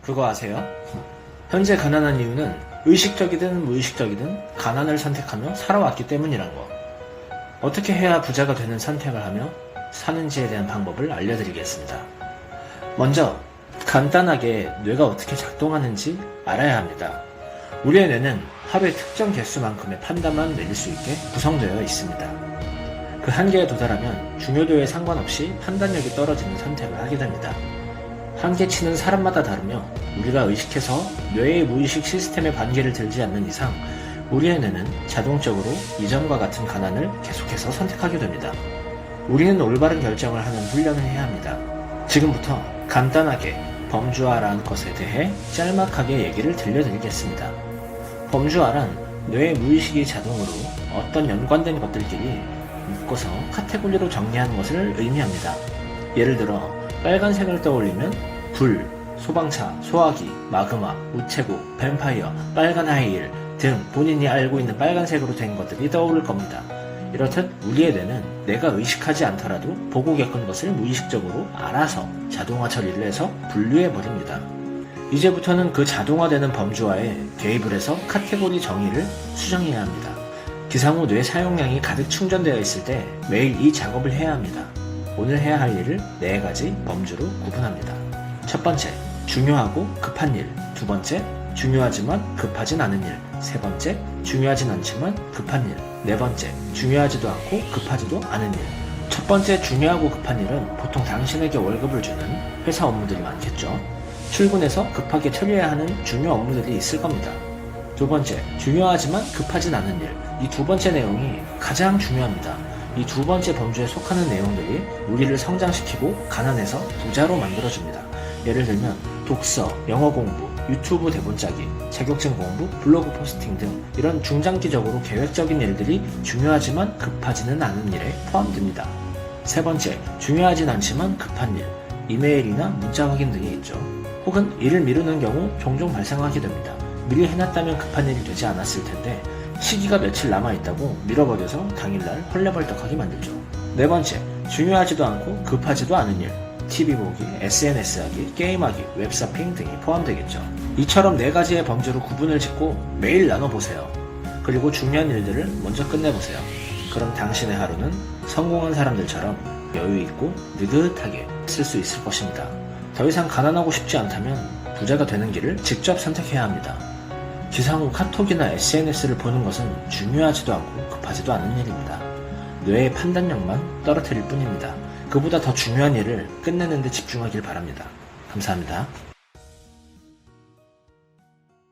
그거 아세요? 현재 가난한 이유는 의식적이든 무의식적이든 가난을 선택하며 살아왔기 때문이란 거. 어떻게 해야 부자가 되는 선택을 하며 사는지에 대한 방법을 알려드리겠습니다. 먼저 간단하게 뇌가 어떻게 작동하는지 알아야 합니다. 우리의 뇌는 하루에 특정 개수만큼의 판단만 내릴 수 있게 구성되어 있습니다. 그 한계에 도달하면 중요도에 상관없이 판단력이 떨어지는 선택을 하게 됩니다. 한계치는 사람마다 다르며 우리가 의식해서 뇌의 무의식 시스템에 관계를 들지 않는 이상 우리의 뇌는 자동적으로 이전과 같은 가난을 계속해서 선택하게 됩니다. 우리는 올바른 결정을 하는 훈련을 해야 합니다. 지금부터 간단하게 범주화라는 것에 대해 짤막하게 얘기를 들려드리겠습니다. 범주화란 뇌의 무의식이 자동으로 어떤 연관된 것들끼리 묶어서 카테고리로 정리하는 것을 의미합니다. 예를 들어 빨간색을 떠올리면 불, 소방차, 소화기, 마그마, 우체국, 뱀파이어, 빨간 하이힐 등 본인이 알고 있는 빨간색으로 된 것들이 떠오를 겁니다. 이렇듯 우리의 뇌는 내가 의식하지 않더라도 보고 겪은 것을 무의식적으로 알아서 자동화 처리를 해서 분류해버립니다. 이제부터는 그 자동화되는 범주화에 개입을 해서 카테고리 정의를 수정해야 합니다. 기상 후 뇌 사용량이 가득 충전되어 있을 때 매일 이 작업을 해야 합니다. 오늘 해야 할 일을 4가지 범주로 구분합니다. 첫 번째, 중요하고 급한 일. 두 번째, 중요하지만 급하진 않은 일. 세 번째, 중요하진 않지만 급한 일. 네 번째, 중요하지도 않고 급하지도 않은 일. 첫 번째 중요하고 급한 일은 보통 당신에게 월급을 주는 회사 업무들이 많겠죠. 출근해서 급하게 처리해야 하는 중요 업무들이 있을 겁니다. 두 번째, 중요하지만 급하진 않은 일. 이 두 번째 내용이 가장 중요합니다. 이 두 번째 범주에 속하는 내용들이 우리를 성장시키고 가난해서 부자로 만들어줍니다. 예를 들면 독서, 영어 공부, 유튜브 대본 짜기, 자격증 공부, 블로그 포스팅 등 이런 중장기적으로 계획적인 일들이 중요하지만 급하지는 않은 일에 포함됩니다. 세 번째, 중요하진 않지만 급한 일, 이메일이나 문자 확인 등이 있죠. 혹은 일을 미루는 경우 종종 발생하게 됩니다. 미리 해놨다면 급한 일이 되지 않았을 텐데 시기가 며칠 남아있다고 밀어버려서 당일날 헐레벌떡하게 만들죠. 네 번째, 중요하지도 않고 급하지도 않은 일, TV 보기, SNS 하기, 게임하기, 웹서핑 등이 포함되겠죠. 이처럼 4가지의 범주로 구분을 짓고 매일 나눠보세요. 그리고 중요한 일들을 먼저 끝내보세요. 그럼 당신의 하루는 성공한 사람들처럼 여유있고 느긋하게 쓸 수 있을 것입니다. 더 이상 가난하고 싶지 않다면 부자가 되는 길을 직접 선택해야 합니다. 기상 후 카톡이나 SNS를 보는 것은 중요하지도 않고 급하지도 않은 일입니다. 뇌의 판단력만 떨어뜨릴 뿐입니다. 그보다 더 중요한 일을 끝내는 데 집중하길 바랍니다. 감사합니다.